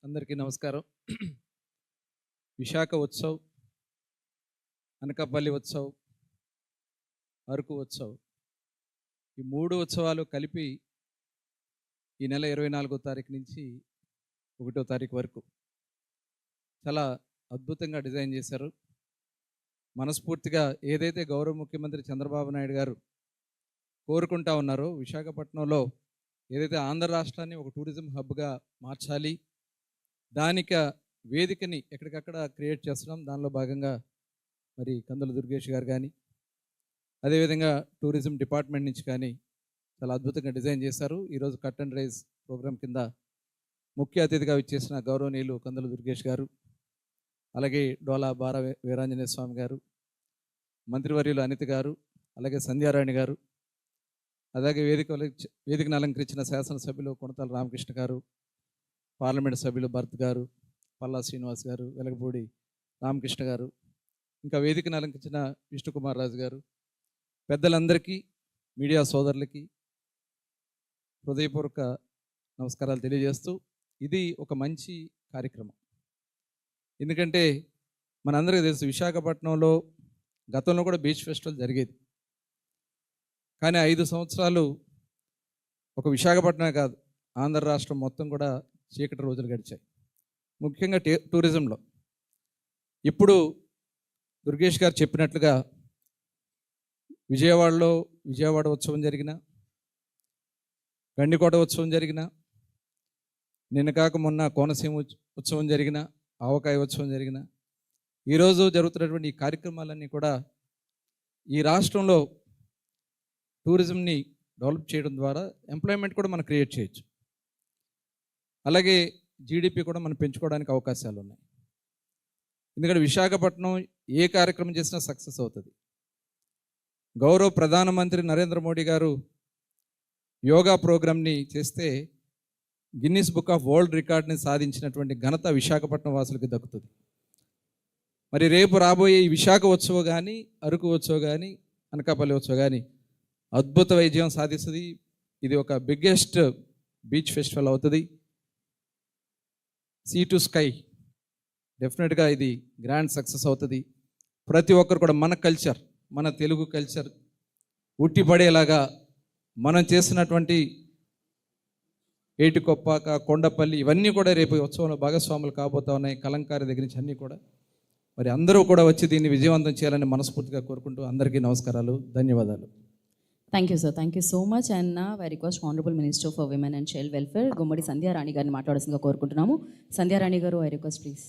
అందరికీ నమస్కారం. విశాఖ ఉత్సవ్, అనకాపల్లి ఉత్సవ్, అరకు ఉత్సవ్, ఈ 3 ఉత్సవాలు కలిపి ఈ నెల 24వ తారీఖు నుంచి 1వ తారీఖు వరకు చాలా అద్భుతంగా డిజైన్ చేశారు. మనస్ఫూర్తిగా ఏదైతే గౌరవ ముఖ్యమంత్రి చంద్రబాబు నాయుడు గారు కోరుకుంటా ఉన్నారో, విశాఖపట్నంలో ఏదైతే ఆంధ్ర రాష్ట్రాన్ని ఒక టూరిజం హబ్గా మార్చాలి, దానిక వేదికని ఎక్కడికక్కడ క్రియేట్ చేస్తున్నాం. దానిలో భాగంగా మరి కందుల దుర్గేష్ గారు కానీ, అదేవిధంగా టూరిజం డిపార్ట్మెంట్ నుంచి కానీ చాలా అద్భుతంగా డిజైన్ చేశారు. ఈరోజు కట్ అండ్ రైజ్ ప్రోగ్రాం కింద ముఖ్య అతిథిగా ఇచ్చేసిన గౌరవనీయులు కందుల దుర్గేష్ గారు, అలాగే డోలా బార వీరాంజనేయ స్వామి గారు, మంత్రివర్యులు అనిత గారు, అలాగే సంధ్యారాణి గారు, అలాగే వేదికను అలంకరించిన శాసనసభ్యులు కొనతాల రామకృష్ణ గారు, పార్లమెంట్ సభ్యులు భరత్ గారు, పల్లా శ్రీనివాస్ గారు, వెలగపూడి రామకృష్ణ గారు, ఇంకా వేదికను అలంకరించిన విష్ణుకుమార్ రాజు గారు, పెద్దలందరికీ, మీడియా సోదరులకి హృదయపూర్వక నమస్కారాలు తెలియజేస్తూ, ఇది ఒక మంచి కార్యక్రమం. ఎందుకంటే మనందరికీ తెలుసు, విశాఖపట్నంలో గతంలో కూడా బీచ్ ఫెస్టివల్ జరిగేది. కానీ 5 సంవత్సరాలు ఒక విశాఖపట్నమే కాదు, ఆంధ్ర రాష్ట్రం మొత్తం కూడా చీకటి రోజులు గడిచాయి, ముఖ్యంగా టూరిజంలో. ఇప్పుడు దుర్గేష్ గారు చెప్పినట్లుగా విజయవాడలో విజయవాడ ఉత్సవం జరిగిన, గండికోట ఉత్సవం జరిగిన, నిన్న కాక మొన్న కోనసీమ ఉత్సవం జరిగిన, ఆవకాయ ఉత్సవం జరిగిన, ఈరోజు జరుగుతున్నటువంటి ఈ కార్యక్రమాలన్నీ కూడా ఈ రాష్ట్రంలో టూరిజంని డెవలప్ చేయడం ద్వారా ఎంప్లాయ్మెంట్ కూడా మనం క్రియేట్ చేయొచ్చు. అలాగే జీడిపి కూడా మనం పెంచుకోవడానికి అవకాశాలు ఉన్నాయి. ఎందుకంటే విశాఖపట్నం ఏ కార్యక్రమం చేసినా సక్సెస్ అవుతుంది. గౌరవ ప్రధానమంత్రి నరేంద్ర మోడీ గారు యోగా ప్రోగ్రామ్ని చేస్తే గిన్నిస్ బుక్ ఆఫ్ వరల్డ్ రికార్డ్ని సాధించినటువంటి ఘనత విశాఖపట్నం వాసులకి దక్కుతుంది. మరి రేపు రాబోయే ఈ విశాఖ ఉత్సవం కానీ, అరకు ఉత్సవం కానీ, అనకాపల్లి ఉత్సవం కానీ అద్భుత విజయం సాధిస్తుంది. ఇది ఒక బిగ్గెస్ట్ బీచ్ ఫెస్టివల్ అవుతుంది. సీ టు స్కై డెఫినెట్గా ఇది గ్రాండ్ సక్సెస్ అవుతుంది. ప్రతి ఒక్కరు కూడా మన కల్చర్, మన తెలుగు కల్చర్ ఉట్టిపడేలాగా మనం చేసినటువంటి ఏటికొప్పాక, కొండపల్లి ఇవన్నీ కూడా రేపు ఉత్సవంలో భాగస్వాములు కాబోతా ఉన్నాయి. కలంకారీ దగ్గర నుంచి అన్నీ కూడా మరి అందరూ కూడా వచ్చి దీన్ని విజయవంతం చేయాలని మనస్ఫూర్తిగా కోరుకుంటూ అందరికీ నమస్కారాలు, ధన్యవాదాలు. Thank you, sir. Thank you so much. And now I request Honorable Minister for Women and Child Welfare, Gummadi Sandhya Rani గారిని మాట్లాడాల్సిందిగా కోరుకుంటున్నాము. సంధ్యారాణి గారు, I request please.